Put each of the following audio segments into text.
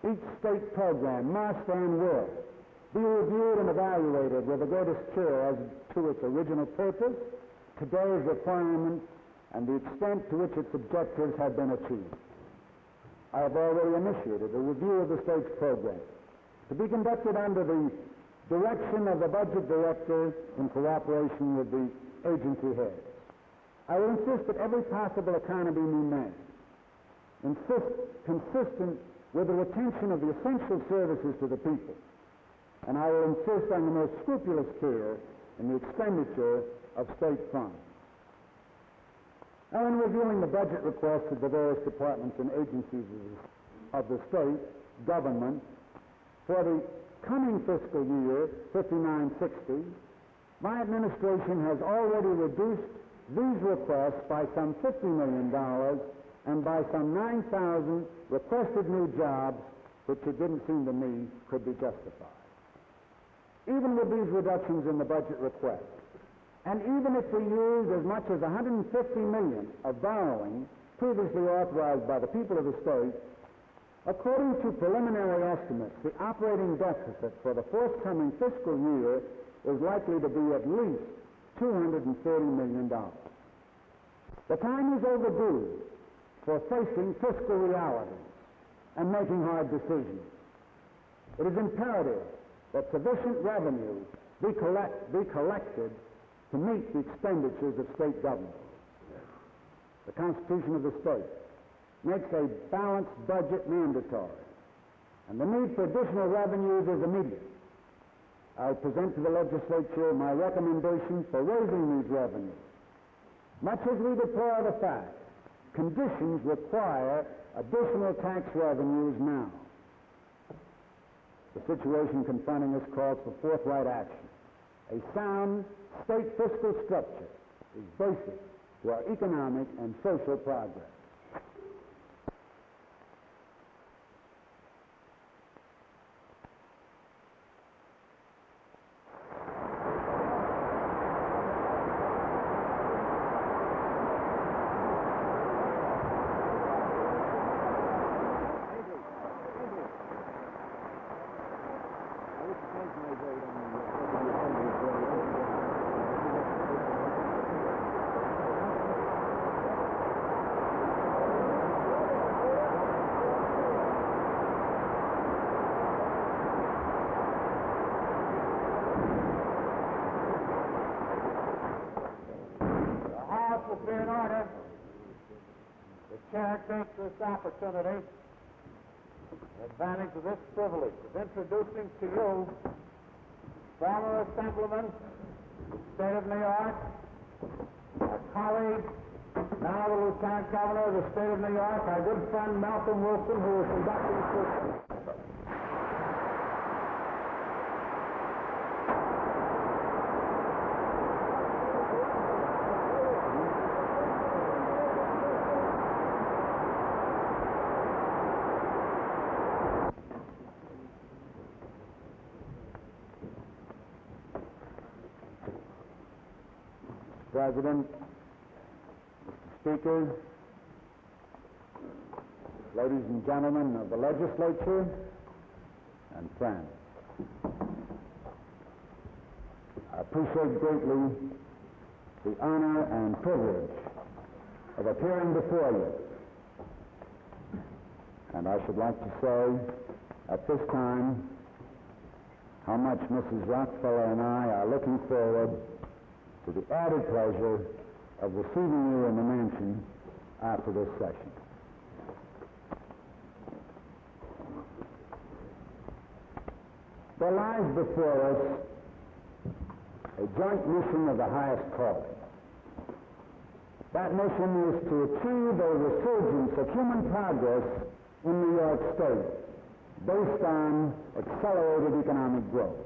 Each state program must and will be reviewed and evaluated with the greatest care as to its original purpose, today's requirements, and the extent to which its objectives have been achieved. I have already initiated a review of the state's program to be conducted under the direction of the budget director in cooperation with the agency heads. I will insist that every possible economy be made, consistent with the retention of the essential services to the people, and I will insist on the most scrupulous care in the expenditure of state funds. Now, in reviewing the budget requests of the various departments and agencies of the state government for the coming fiscal year, 59-60, my administration has already reduced these requests by some $50 million and by some 9,000 requested new jobs, which it didn't seem to me could be justified. Even with these reductions in the budget request, and even if we used as much as $150 million of borrowing previously authorized by the people of the state, according to preliminary estimates, the operating deficit for the forthcoming fiscal year is likely to be at least $230 million. The time is overdue for facing fiscal realities and making hard decisions. It is imperative that sufficient revenue be collected to meet the expenditures of state government. The Constitution of the state makes a balanced budget mandatory, and the need for additional revenues is immediate. I present to the legislature my recommendation for raising these revenues. Much as we deplore the fact, conditions require additional tax revenues now. The situation confronting us calls for forthright action. A sound state fiscal structure is basic to our economic and social progress. Be in order. The chair takes this opportunity, the advantage of this privilege of introducing to you former Assemblyman, State of New York, our colleague, now the Lieutenant Governor of the State of New York, our good friend Malcolm Wilson, who is conducting this. President, Mr. Speaker, ladies and gentlemen of the legislature, and friends. I appreciate greatly the honor and privilege of appearing before you. And I should like to say at this time how much Mrs. Rockefeller and I are looking forward to the added pleasure of receiving you in the mansion after this session. There lies before us a joint mission of the highest calling. That mission is to achieve a resurgence of human progress in New York State based on accelerated economic growth.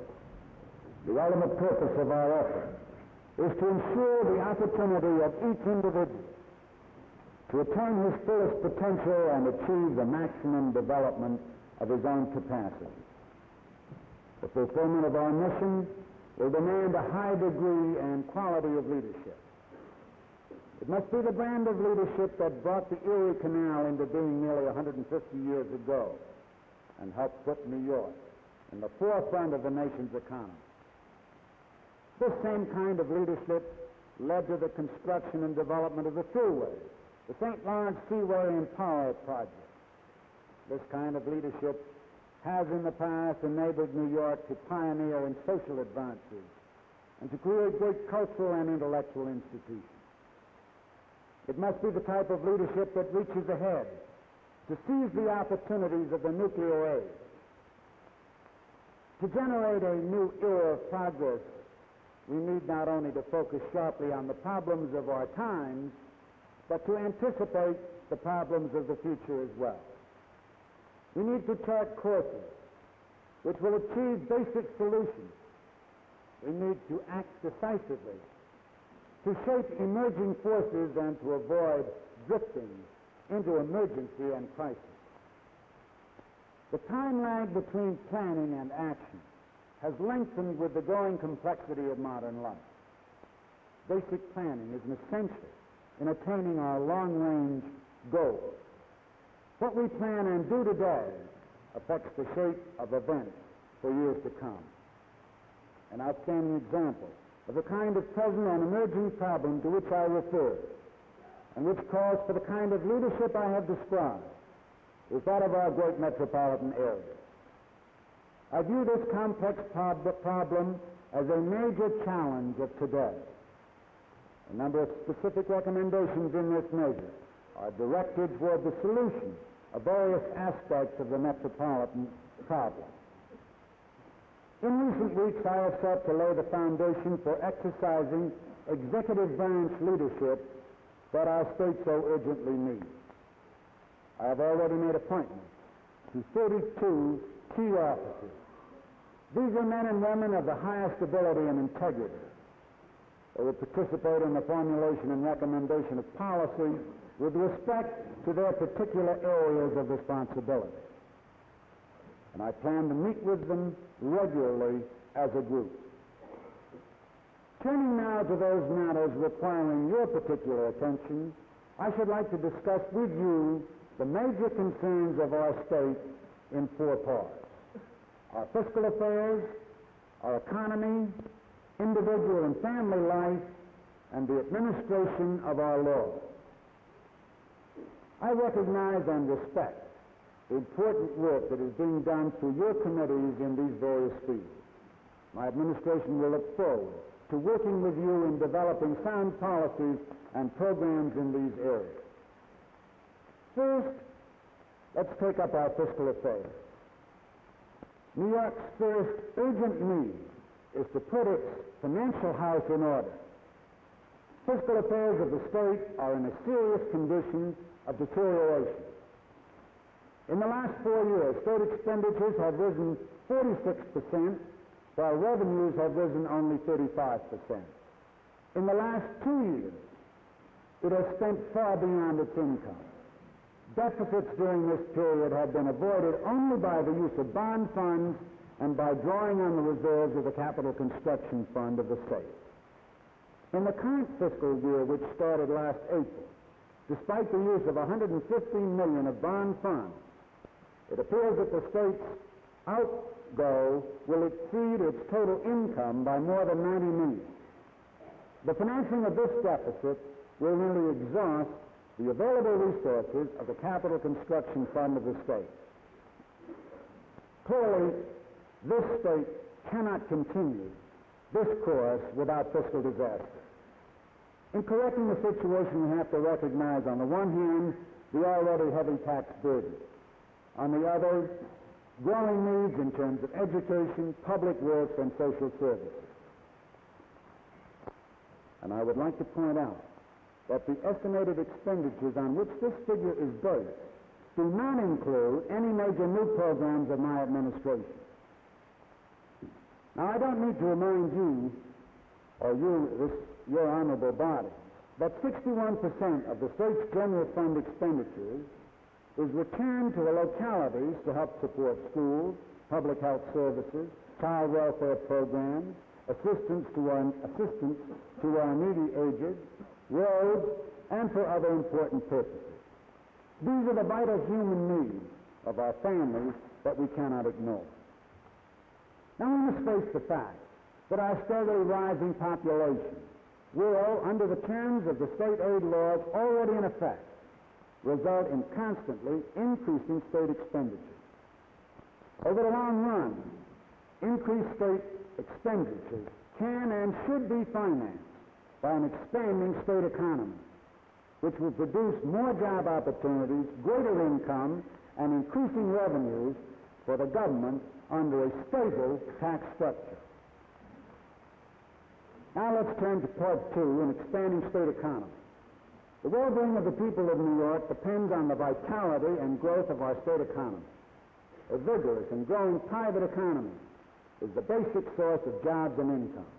The ultimate purpose of our effort is to ensure the opportunity of each individual to attain his fullest potential and achieve the maximum development of his own capacity. The fulfillment of our mission will demand a high degree and quality of leadership. It must be the brand of leadership that brought the Erie Canal into being nearly 150 years ago and helped put New York in the forefront of the nation's economy. This same kind of leadership led to the construction and development of the Thruway, the St. Lawrence Seaway and Power Project. This kind of leadership has in the past enabled New York to pioneer in social advances and to create great cultural and intellectual institutions. It must be the type of leadership that reaches ahead to seize the opportunities of the nuclear age. To generate a new era of progress, we need not only to focus sharply on the problems of our times, but to anticipate the problems of the future as well. We need to chart courses which will achieve basic solutions. We need to act decisively to shape emerging forces and to avoid drifting into emergency and crisis. The time lag between planning and action has lengthened with the growing complexity of modern life. Basic planning is an essential in attaining our long-range goals. What we plan and do today affects the shape of events for years to come. An outstanding example of the kind of present and emerging problem to which I refer, and which calls for the kind of leadership I have described, is that of our great metropolitan area. I view this complex problem as a major challenge of today. A number of specific recommendations in this measure are directed toward the solution of various aspects of the metropolitan problem. In recent weeks, I have sought to lay the foundation for exercising executive branch leadership that our state so urgently needs. I have already made appointments to 32 key officers. These are men and women of the highest ability and integrity. They will participate in the formulation and recommendation of policy with respect to their particular areas of responsibility. And I plan to meet with them regularly as a group. Turning now to those matters requiring your particular attention, I should like to discuss with you the major concerns of our state in four parts: our fiscal affairs, our economy, individual and family life, and the administration of our laws. I recognize and respect the important work that is being done through your committees in these various fields. My administration will look forward to working with you in developing sound policies and programs in these areas. First, let's take up our fiscal affairs. New York's first urgent need is to put its financial house in order. Fiscal affairs of the state are in a serious condition of deterioration. In the last 4 years, state expenditures have risen 46%, while revenues have risen only 35%. In the last 2 years, it has spent far beyond its income. Deficits during this period have been avoided only by the use of bond funds and by drawing on the reserves of the Capital Construction Fund of the state. In the current fiscal year, which started last April, despite the use of $115 million of bond funds, it appears that the state's outgo will exceed its total income by more than $90 million. The financing of this deficit will nearly exhaust the available resources of the Capital Construction Fund of the state. Clearly, this state cannot continue this course without fiscal disaster. In correcting the situation, we have to recognize, on the one hand, the already heavy tax burden. On the other, growing needs in terms of education, public works, and social services. And I would like to point out that the estimated expenditures on which this figure is based do not include any major new programs of my administration. Now, I don't need to remind you, or your honorable body, that 61% of the state's general fund expenditures is returned to the localities to help support schools, public health services, child welfare programs, assistance to our needy aged, roads, and for other important purposes. These are the vital human needs of our families that we cannot ignore. Now, we must face the fact that our steadily rising population will, under the terms of the state aid laws already in effect, result in constantly increasing state expenditures. Over the long run, increased state expenditures can and should be financed by an expanding state economy, which will produce more job opportunities, greater income, and increasing revenues for the government under a stable tax structure. Now let's turn to Part 2, an expanding state economy. The well-being of the people of New York depends on the vitality and growth of our state economy. A vigorous and growing private economy is the basic source of jobs and income.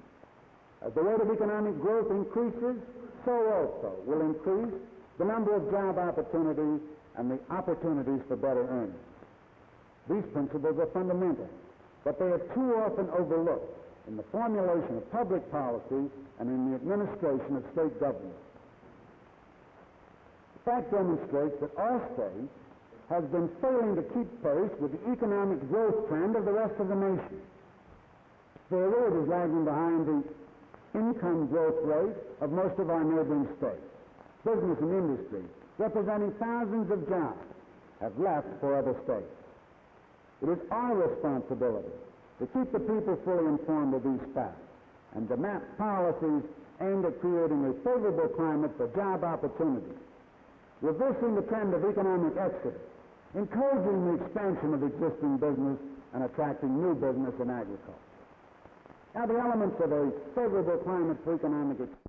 As the rate of economic growth increases, so also will increase the number of job opportunities and the opportunities for better earnings. These principles are fundamental, but they are too often overlooked in the formulation of public policy and in the administration of state government. The fact demonstrates that our state has been failing to keep pace with the economic growth trend of the rest of the nation. Further, it is lagging behind the income growth rate of most of our neighboring states. Business and industry, representing thousands of jobs, have left for other states. It is our responsibility to keep the people fully informed of these facts and to map policies aimed at creating a favorable climate for job opportunities, reversing the trend of economic exodus, encouraging the expansion of existing business, and attracting new business in agriculture. Now, the elements of a favorable climate for economic expansion